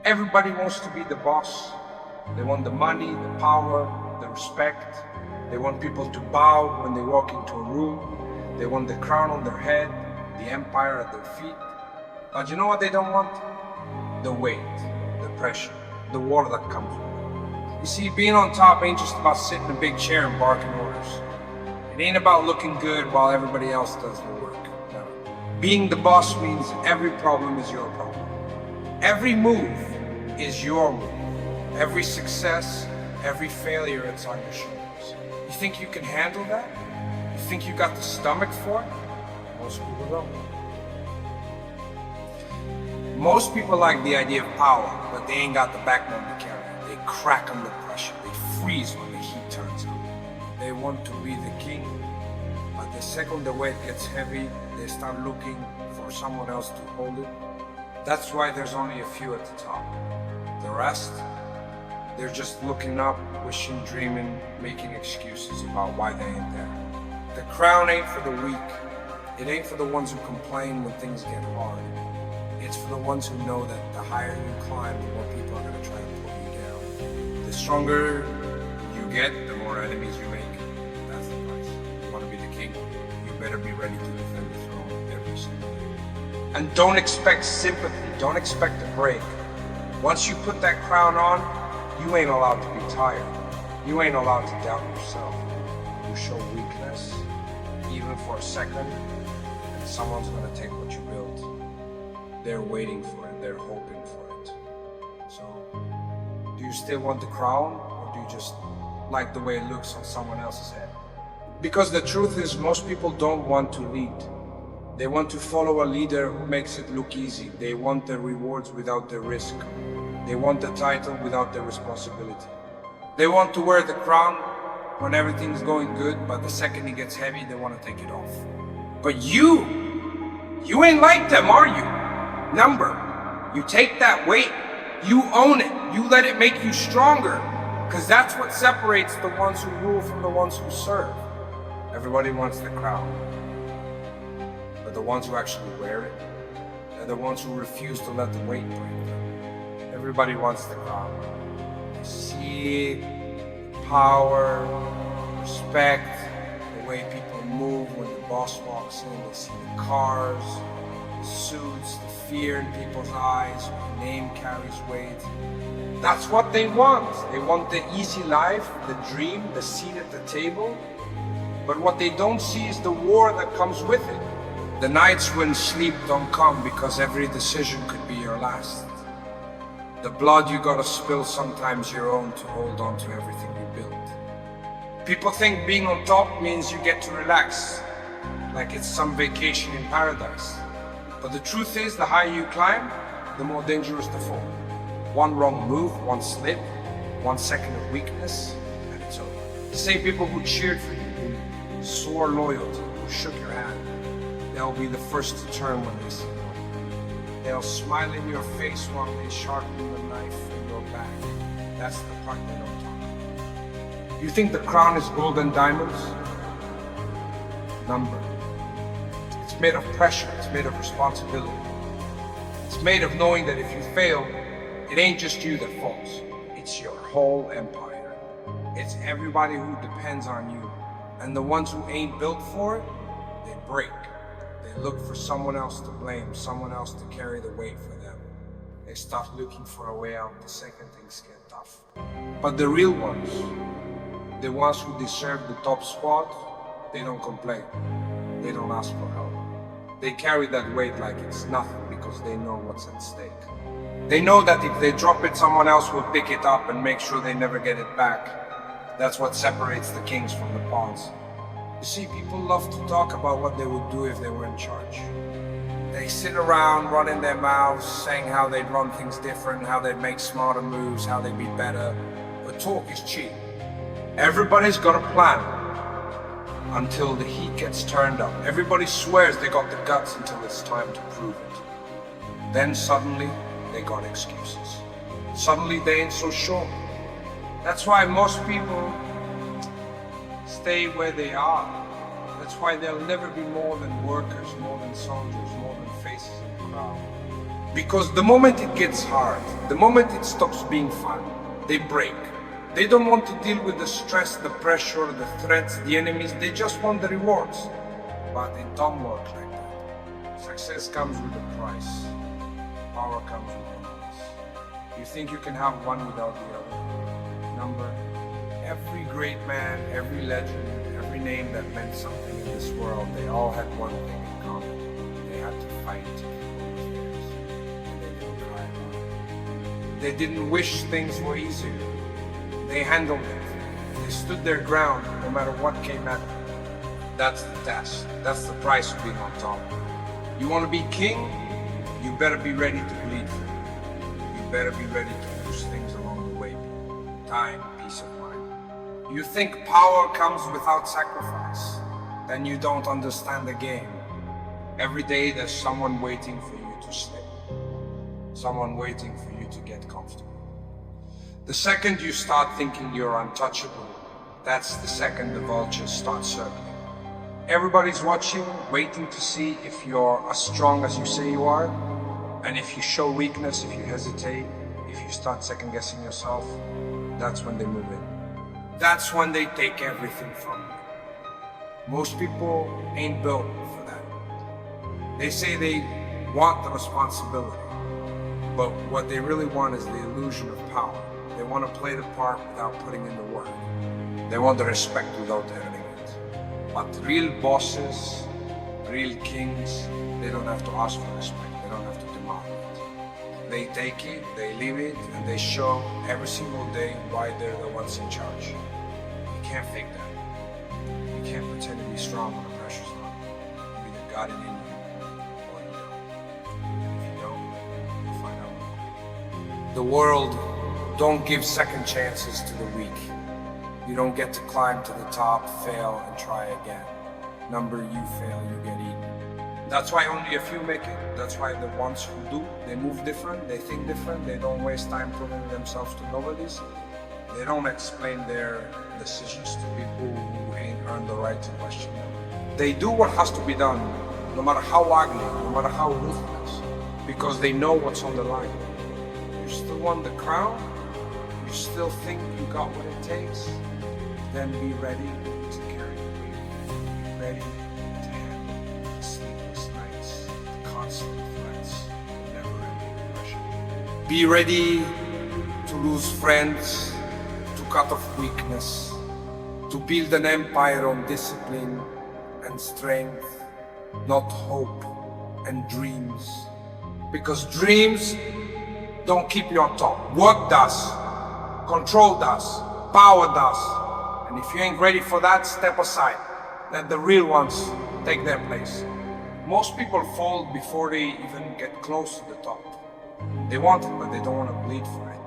Everybody wants to be the boss. They want the money, the power, the respect. They want people to bow when they walk into a room. They want the crown on their head, the empire at their feet. But you know what they don't want? The weight, the pressure, the war that comes with it. You see, being on top ain't just about sitting in a big chair and barking orders. It ain't about looking good while everybody else does the work. No. Being the boss means every problem is your problem. Every move is your move. Every success, every failure, it's on your shoulders. You think you can handle that? You think you got the stomach for it? Most people don't. Most people like the idea of power, but they ain't got the backbone to carry it. They crack under pressure. They freeze when the heat turns on. They want to be the king, but the second the weight gets heavy, they start looking for someone else to hold it. That's why there's only a few at the top. The rest, they're just looking up, wishing, dreaming, making excuses about why they ain't there. The crown ain't for the weak. It ain't for the ones who complain when things get hard. It's for the ones who know that the higher you climb, the more people are going to try to pull you down. The stronger you get, the more enemies you make. That's the price. You want to be the king? You better be ready to defend the throne every single day. And don't expect sympathy. Don't expect a break. Once you put that crown on, you ain't allowed to be tired. You ain't allowed to doubt yourself. You show weakness, even for a second, and someone's going to take what you built. They're waiting for it, they're hoping for it. So, do you still want the crown, or do you just like the way it looks on someone else's head? Because the truth is, most people don't want to lead. They want to follow a leader who makes it look easy. They want the rewards without the risk. They want the title without the responsibility. They want to wear the crown when everything's going good, but the second it gets heavy, they want to take it off. But you ain't like them, are you? Number, you take that weight, you own it, you let it make you stronger, because that's what separates the ones who rule from the ones who serve. Everybody wants the crown, but the ones who actually wear it are the ones who refuse to let the weight break them. Everybody wants the crown. They see power, respect, the way people move when the boss walks in. They see the cars, the suits, the fear in people's eyes, the name carries weight. That's what they want. They want the easy life, the dream, the seat at the table. But what they don't see is the war that comes with it. The nights when sleep don't come because every decision could be your last. The blood you gotta spill sometimes your own to hold on to everything you built. People think being on top means you get to relax, like it's some vacation in paradise. But the truth is, the higher you climb, the more dangerous the fall. One wrong move, one slip, 1 second of weakness, and it's over. The same people who cheered for you, who swore loyalty, who shook your hand, they'll be the first to turn when they see you. They'll smile in your face while they sharpen the knife in your back. That's the part they don't talk about. You think the crown is gold and diamonds? Number. It's made of pressure, it's made of responsibility. It's made of knowing that if you fail, it ain't just you that falls. It's your whole empire. It's everybody who depends on you. And the ones who ain't built for it, they break. They look for someone else to blame, someone else to carry the weight for them. They start looking for a way out the second things get tough. But the real ones, the ones who deserve the top spot, they don't complain. They don't ask for help. They carry that weight like it's nothing because they know what's at stake. They know that if they drop it, someone else will pick it up and make sure they never get it back. That's what separates the kings from the pawns. You see, people love to talk about what they would do if they were in charge. They sit around running their mouths, saying how they'd run things different, how they'd make smarter moves, how they'd be better. But talk is cheap. Everybody's got a plan until the heat gets turned up. Everybody swears they got the guts until it's time to prove it. Then suddenly, they got excuses. Suddenly, they ain't so sure. That's why most people stay where they are. That's why they'll never be more than workers, more than soldiers, more than faces in the crowd. Because the moment it gets hard, the moment it stops being fun, they break. They don't want to deal with the stress, the pressure, the threats, the enemies. They just want the rewards. But it don't work like that. Success comes with a price. Power comes with a price. You think you can have one without the other? Number, every great man, every legend, every name that meant something in this world, they all had one thing in common. They had to fight to keep what was theirs. And they didn't cry about it. They didn't wish things were easier. They handled it. They stood their ground no matter what came at them. That's the test. That's the price of being on top. You want to be king? You better be ready to bleed for it. You better be ready to lose things along the way. Time, peace of mind. You think power comes without sacrifice? Then you don't understand the game. Every day there's someone waiting for you to slip. Someone waiting for you to get comfortable. The second you start thinking you're untouchable, that's the second the vultures start circling. Everybody's watching, waiting to see if you're as strong as you say you are, and if you show weakness, if you hesitate, if you start second-guessing yourself, that's when they move in. That's when they take everything from you. Most people ain't built for that. They say they want the responsibility, but what they really want is the illusion of power. They want to play the part without putting in the work. They want the respect without earning it. But real bosses, real kings, they don't have to ask for respect. They don't have to demand it. They take it, they leave it, and they show every single day why they're the ones in charge. You can't fake that. You can't pretend to be strong when the pressure's on. You either got it in you or you don't. And if you don't, you'll find out. The world don't give second chances to the weak. You don't get to climb to the top, fail, and try again. Number, you fail, you get eaten. That's why only a few make it. That's why the ones who do, they move different, they think different, they don't waste time proving themselves to nobodies. They don't explain their decisions to people who ain't earned the right to question them. They do what has to be done, no matter how ugly, no matter how ruthless, because they know what's on the line. You still want the crown? You still think you got what it takes? Then be ready to carry the weight. Be ready to handle the sleepless nights, the constant threats, the never-ending pressure. Be ready to lose friends, to cut off weakness, to build an empire on discipline and strength, not hope and dreams. Because dreams don't keep you on top. Work does. Control does, power does, and if you ain't ready for that, step aside. Let the real ones take their place. Most people fall before they even get close to the top. They want it, but they don't want to bleed for it.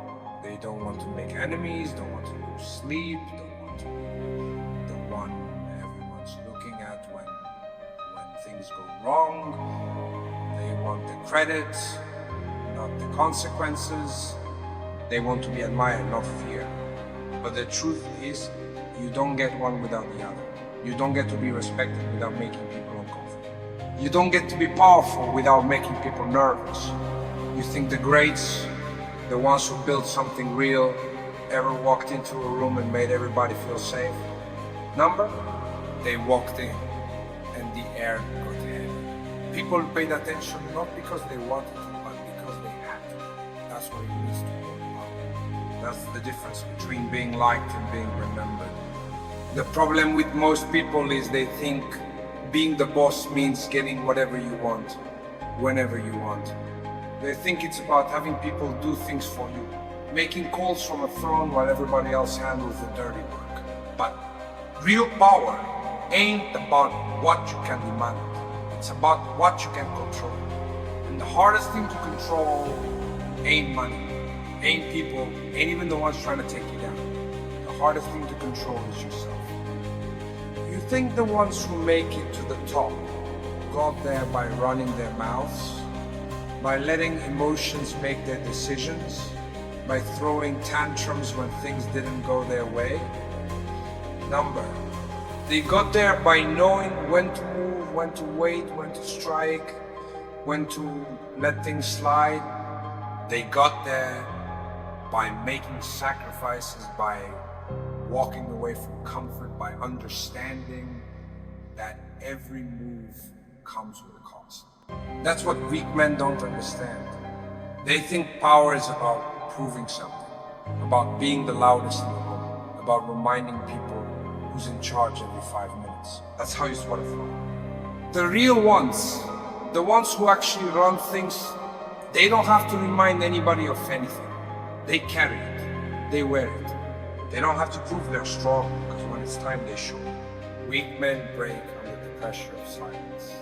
They don't want to make enemies, don't want to lose sleep, don't want to be the one everyone's looking at when things go wrong. They want the credit, not the consequences. They want to be admired, not feared. But the truth is, you don't get one without the other. You don't get to be respected without making people uncomfortable. You don't get to be powerful without making people nervous. You think the greats, the ones who built something real, ever walked into a room and made everybody feel safe? Number? They walked in and the air got heavy. People paid attention not because they wanted to, but because they had to. That's what it means to be. That's the difference between being liked and being remembered. The problem with most people is they think being the boss means getting whatever you want, whenever you want. They think it's about having people do things for you, making calls from a throne while everybody else handles the dirty work. But real power ain't about what you can demand. It's about what you can control. And the hardest thing to control ain't money. Ain't people, ain't even the ones trying to take you down. The hardest thing to control is yourself. You think the ones who make it to the top got there by running their mouths, by letting emotions make their decisions, by throwing tantrums when things didn't go their way? Number, they got there by knowing when to move, when to wait, when to strike, when to let things slide. They got there by making sacrifices, by walking away from comfort, by understanding that every move comes with a cost. That's what weak men don't understand. They think power is about proving something, about being the loudest in the room, about reminding people who's in charge every 5 minutes. That's how you sort of flow. The real ones, the ones who actually run things, they don't have to remind anybody of anything. They carry it, they wear it. They don't have to prove they're strong, because when it's time, they show it. Weak men break under the pressure of silence.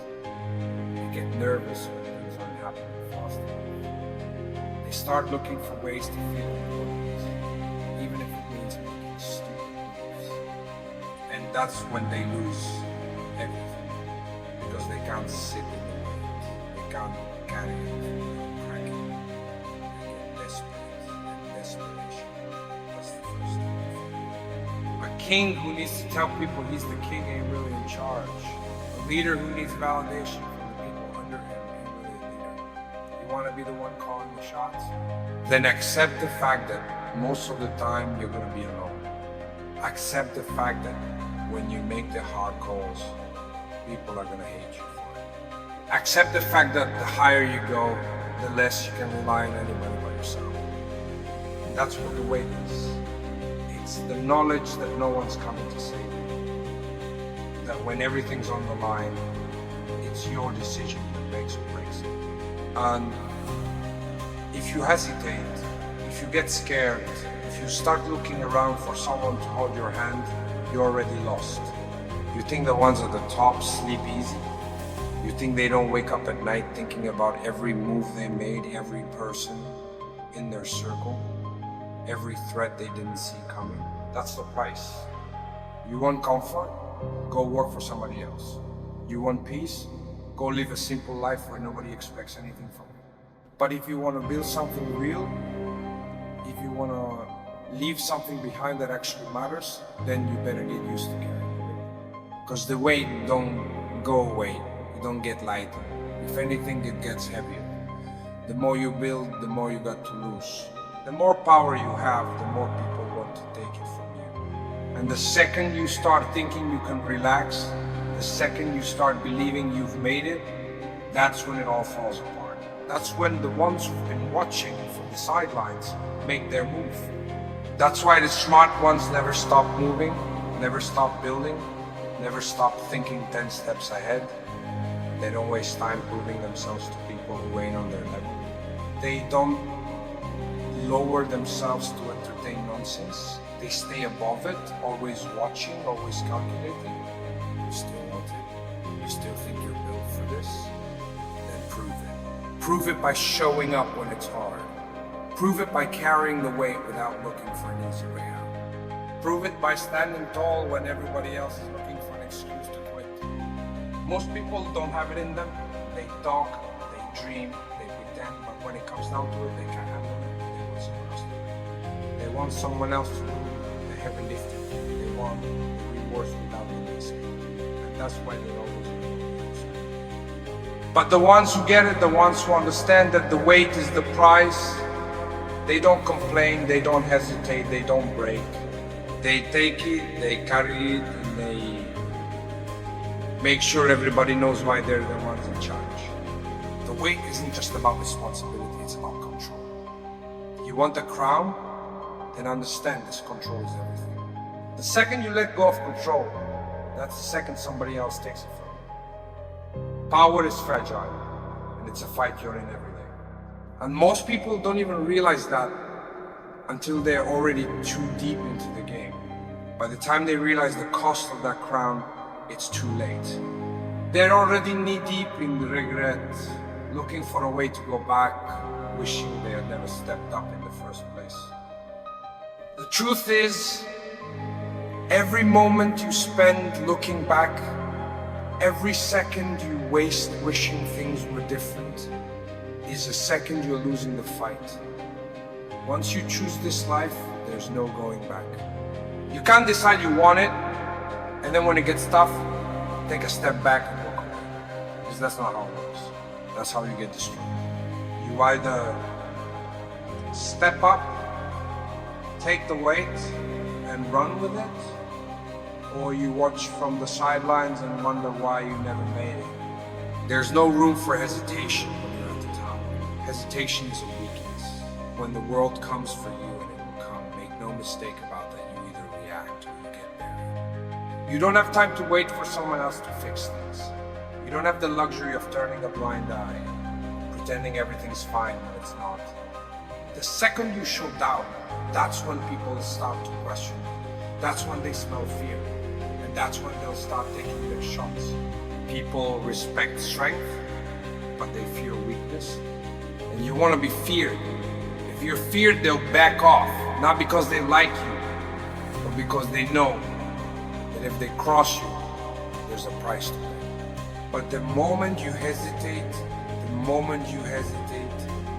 They get nervous when things aren't happening fast enough. They start looking for ways to feel important, even if it means making stupid moves. And that's when they lose everything, because they can't sit in the weight, they can't carry it without cracking. They get desperate, and desperation, that's the first step. A king who needs to tell people he's the king ain't really in charge. A leader who needs validation from the people under him ain't really a leader. You want to be the one calling the shots? Then accept the fact that most of the time you're going to be alone. Accept the fact that when you make the hard calls, people are going to hate you for it. Accept the fact that the higher you go, the less you can rely on anybody but yourself. And that's what the weight is. It's the knowledge that no one's coming to save you. That when everything's on the line, it's your decision that makes or breaks it. And if you hesitate, if you get scared, if you start looking around for someone to hold your hand, you're already lost. You think the ones at the top sleep easy. You think they don't wake up at night thinking about every move they made, every person in their circle, every threat they didn't see coming. That's the price. You want comfort? Go work for somebody else. You want peace? Go live a simple life where nobody expects anything from you. But if you want to build something real, if you want to leave something behind that actually matters, then you better get used to carrying the weight. Because the weight don't go away, it don't get lighter. If anything, it gets heavier. The more you build, the more you got to lose. The more power you have, the more people want to take it from you. And the second you start thinking you can relax, the second you start believing you've made it, that's when it all falls apart. That's when the ones who've been watching from the sidelines make their move. That's why the smart ones never stop moving, never stop building, never stop thinking 10 steps ahead. They don't waste time proving themselves to people who ain't on their level. They don't lower themselves to entertain nonsense. They stay above it, always watching, always calculating. You still want it? You still think you're built for this? Then prove it. Prove it by showing up when it's hard. Prove it by carrying the weight without looking for an easy way out. Prove it by standing tall when everybody else is looking for an excuse to quit. Most people don't have it in them. They talk, they dream, they pretend, but when it comes down to it, they can't handle it. They want someone else to do it. They want someone else to do the heavy lifting. They want the rewards without the risk. And that's why they always lose. But the ones who get it, the ones who understand that the weight is the price, they don't complain, they don't hesitate, they don't break. They take it, they carry it, and they make sure everybody knows why they're the ones in charge. The weight isn't just about responsibility, it's about control. You want the crown? Then understand this control is everything. The second you let go of control, that's the second somebody else takes it from you. Power is fragile, and it's a fight you're in every day. And most people don't even realize that until they're already too deep into the game. By the time they realize the cost of that crown, it's too late. They're already knee-deep in the regret, looking for a way to go back, wishing they had never stepped up in the first place. The truth is, every moment you spend looking back, every second you waste wishing things were different, is a second you're losing the fight. Once you choose this life, there's no going back. You can't decide you want it, and then when it gets tough, take a step back and walk away. Because that's not how it works. that's how you get destroyed. You either step up, take the weight, and run with it, or you watch from the sidelines and wonder why you never made it. There's no room for hesitation when you're at the top. Hesitation is a weakness. When the world comes for you, and it will come, make no mistake about that, you either react or you get buried. You don't have time to wait for someone else to fix things. You don't have the luxury of turning a blind eye, pretending everything's fine when it's not. The second you show doubt, that's when people start to question you. That's when they smell fear. And that's when they'll start taking their shots. People respect strength, but they fear weakness. And you want to be feared. If you're feared, they'll back off. Not because they like you, but because they know that if they cross you, there's a price to pay. But the moment you hesitate,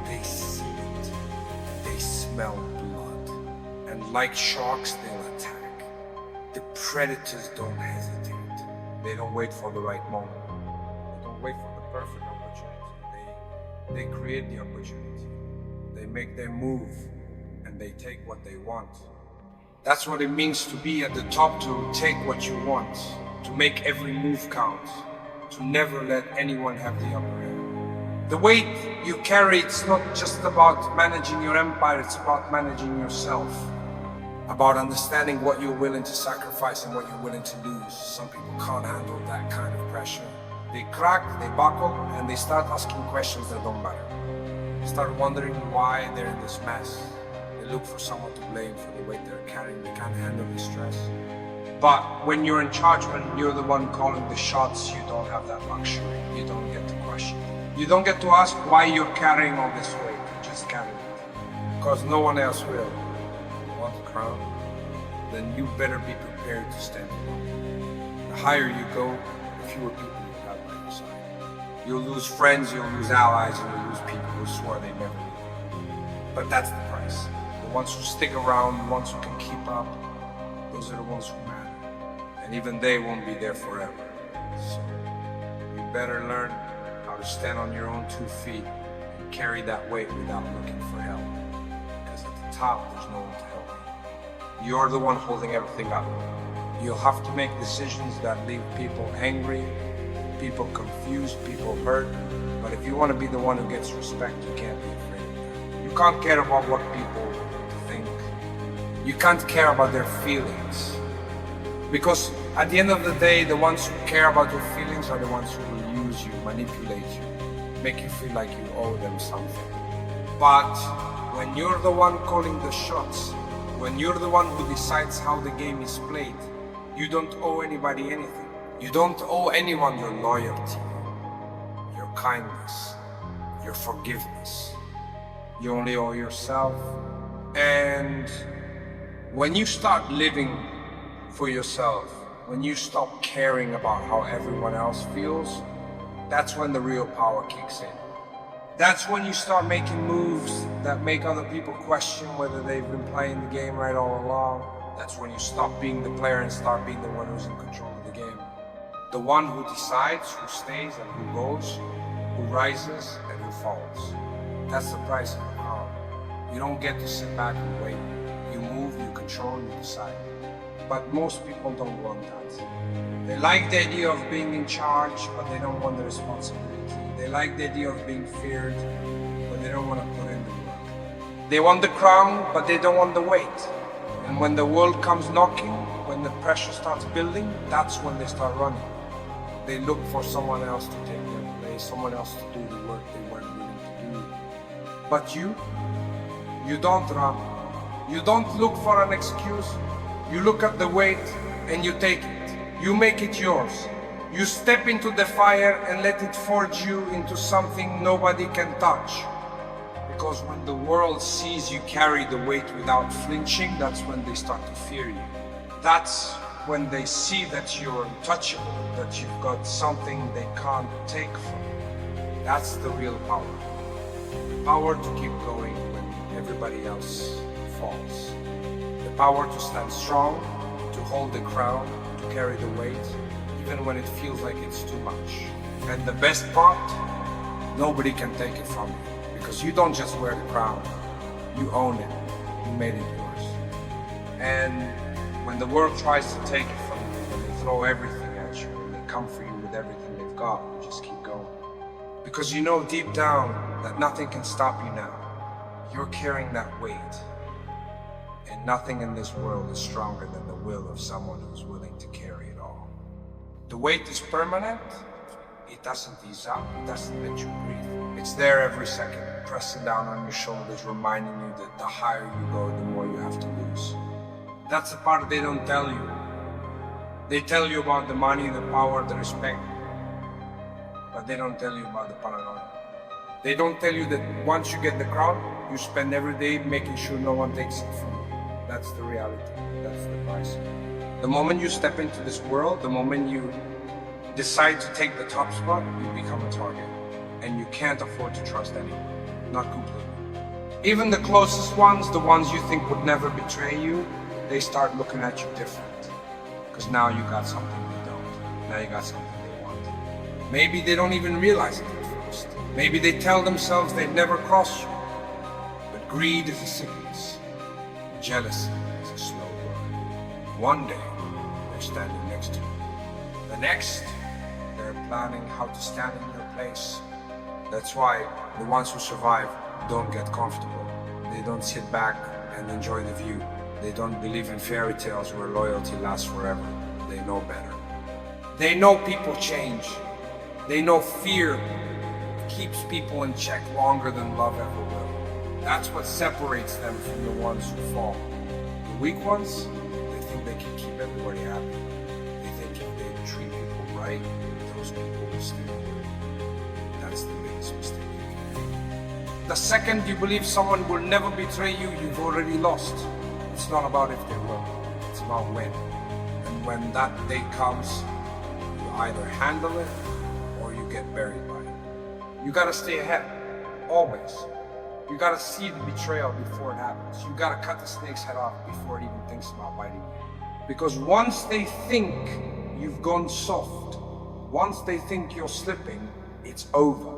they see it. They smell blood. And like sharks, they'll attack. The predators don't hesitate. They don't wait for the right moment. They don't wait for the perfect opportunity. They create the opportunity. They make their move and they take what they want. That's what it means to be at the top, to take what you want, to make every move count, to never let anyone have the upper hand. The weight you carry, it's not just about managing your empire, it's about managing yourself. About understanding what you're willing to sacrifice and what you're willing to lose. Some people can't handle that kind of pressure. They crack, they buckle, and they start asking questions that don't matter. They start wondering why they're in this mess. They look for someone to blame for the weight they're carrying. They can't handle the stress. But when you're in charge, when you're the one calling the shots, you don't have that luxury. You don't get to question. You don't get to ask why you're carrying all this weight. You just carry it. Because no one else will. Want the crown, then you better be prepared to stand alone. The higher you go, the fewer people you have by your side. You'll lose friends, you'll lose allies, and you'll lose people who swore they never would. But that's the price. The ones who stick around, the ones who can keep up, those are the ones who matter. And even they won't be there forever. So you better learn how to stand on your own 2 feet and carry that weight without looking for help. Because at the top, there's no one to help. You're the one holding everything up. You'll have to make decisions that leave people angry, people confused, people hurt. But if you want to be the one who gets respect, you can't be afraid of that. You can't care about what people think. You can't care about their feelings. Because at the end of the day, the ones who care about your feelings are the ones who will use you, manipulate you, make you feel like you owe them something. But when you're the one calling the shots, when you're the one who decides how the game is played, you don't owe anybody anything. You don't owe anyone your loyalty, your kindness, your forgiveness. You only owe yourself. And when you start living for yourself, when you stop caring about how everyone else feels, that's when the real power kicks in. That's when you start making moves that make other people question whether they've been playing the game right all along. That's when you stop being the player and start being the one who's in control of the game. The one who decides, who stays and who goes, who rises and who falls. That's the price of power. You don't get to sit back and wait. You move, you control, you decide. But most people don't want that. They like the idea of being in charge, but they don't want the responsibility. They like the idea of being feared, but they don't want to put in the work. They want the crown, but they don't want the weight. And when the world comes knocking, when the pressure starts building, that's when they start running. They look for someone else to take their place, someone else to do the work they weren't willing to do. But you don't run. You don't look for an excuse. You look at the weight and you take it. You make it yours. You step into the fire and let it forge you into something nobody can touch. Because when the world sees you carry the weight without flinching, that's when they start to fear you. That's when they see that you're untouchable, that you've got something they can't take from you. That's the real power. The power to keep going when everybody else falls. The power to stand strong, to hold the crown, to carry the weight, even when it feels like it's too much. And the best part, nobody can take it from you. Because you don't just wear the crown, you own it. You made it yours. And when the world tries to take it from you, when they throw everything at you, and they come for you with everything they've got, you just keep going. Because you know deep down that nothing can stop you now. You're carrying that weight. And nothing in this world is stronger than the will of someone who's willing to carry it all. The weight is permanent. It doesn't ease up. It doesn't let you breathe. It's there every second, pressing down on your shoulders, reminding you that the higher you go, the more you have to lose. That's the part they don't tell you. They tell you about the money, the power, the respect, but they don't tell you about the paranoia. They don't tell you that once you get the crown, you spend every day making sure no one takes it from you. That's the reality. That's the price. The moment you step into this world, the moment you decide to take the top spot, you become a target. And you can't afford to trust anyone. Not completely. Even the closest ones, the ones you think would never betray you, they start looking at you different. Because now you got something they don't. Now you got something they want. Maybe they don't even realize it at first. Maybe they tell themselves they'd never cross you. But greed is a sickness. Jealousy is a slow burn. One day, they're standing next to you. The next, they're planning how to stand in your place. That's why the ones who survive don't get comfortable. They don't sit back and enjoy the view. They don't believe in fairy tales where loyalty lasts forever. They know better. They know people change. They know fear keeps people in check longer than love ever will. That's what separates them from the ones who fall. The weak ones, they think they can keep everybody happy. They think if they treat people right, those people will stay away. That's the biggest mistake you can make. The second you believe someone will never betray you, you've already lost. It's not about if they will, it's about when. And when that day comes, you either handle it or you get buried by it. You gotta stay ahead, always. You gotta see the betrayal before it happens. You gotta cut the snake's head off before it even thinks about biting you. Because once they think you've gone soft, once they think you're slipping, it's over.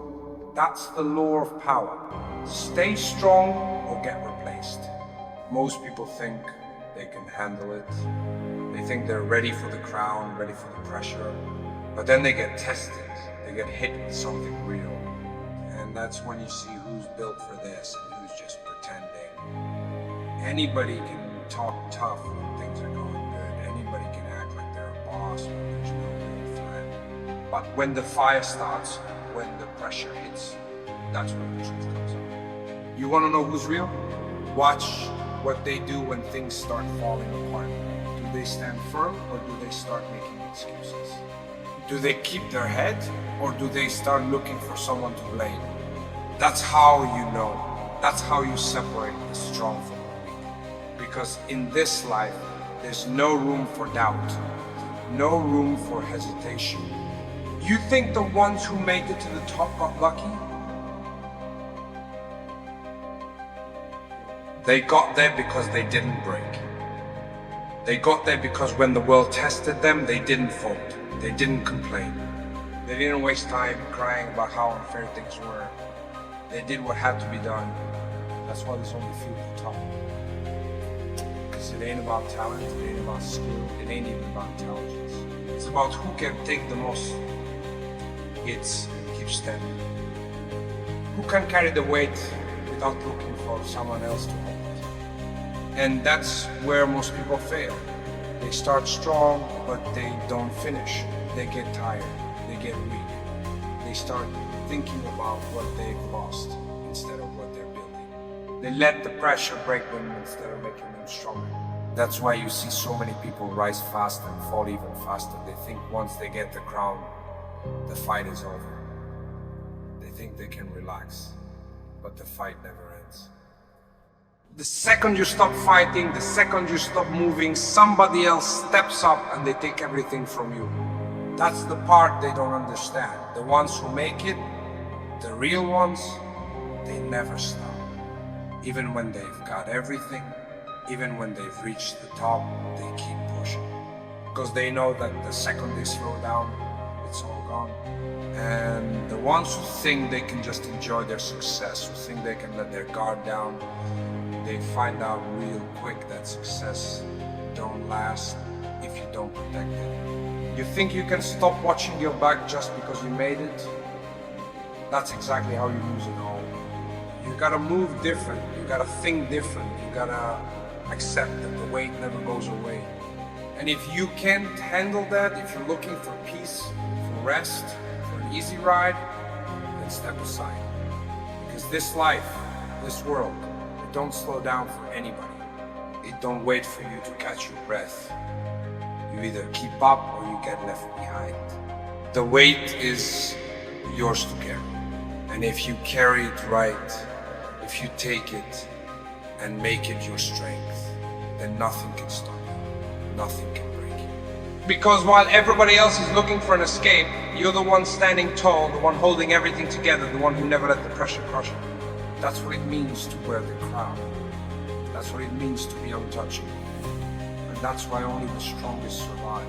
That's the law of power. Stay strong or get replaced. Most people think they can handle it. They think they're ready for the crown, ready for the pressure. But then they get tested. They get hit with something real. And that's when you see who's built for this and who's just pretending. Anybody can talk tough when things are going good. Anybody can act like they're a boss when there's no real threat. But when the fire starts, when the pressure hits, that's when the truth comes out. You want to know who's real? Watch what they do when things start falling apart. Do they stand firm or do they start making excuses? Do they keep their head or do they start looking for someone to blame? That's how you know. That's how you separate the strong from the weak. Because in this life, there's no room for doubt, no room for hesitation. You think the ones who made it to the top got lucky? They got there because they didn't break. They got there because when the world tested them, they didn't fold. They didn't complain. They didn't waste time crying about how unfair things were. They did what had to be done. That's why there's only few at the top. Because it ain't about talent, it ain't about skill, it ain't even about intelligence. It's about who can take the most hits and keep standing. Who can carry the weight without looking for someone else to hold it. And that's where most people fail. They start strong, but they don't finish. They get tired, they get weak. They start thinking about what they've lost instead of what they're building. They let the pressure break them instead of making them stronger. That's why you see so many people rise faster and fall even faster. They think once they get the crown, the fight is over. They think they can relax, but the fight never ends. The second you stop fighting, the second you stop moving, somebody else steps up and they take everything from you. That's the part they don't understand. The ones who make it, the real ones, they never stop. Even when they've got everything, even when they've reached the top, they keep pushing. Because they know that the second they slow down, it's all gone. gone. And the ones who think they can just enjoy their success, who think they can let their guard down, they find out real quick that success don't last if you don't protect it. You think you can stop watching your back just because you made it? That's exactly how you lose it all. You gotta move different, you gotta think different, you gotta accept that the weight never goes away. And if you can't handle that, if you're looking for peace, for rest, for an easy ride, then step aside. Because this life, this world, it don't slow down for anybody. It don't wait for you to catch your breath. You either keep up or you get left behind. The weight is yours to carry. And if you carry it right, if you take it and make it your strength, then nothing can stop you. Nothing can break you. Because while everybody else is looking for an escape, you're the one standing tall, the one holding everything together, the one who never let the pressure crush you. That's what it means to wear the crown. That's what it means to be untouchable. And that's why only the strongest survive.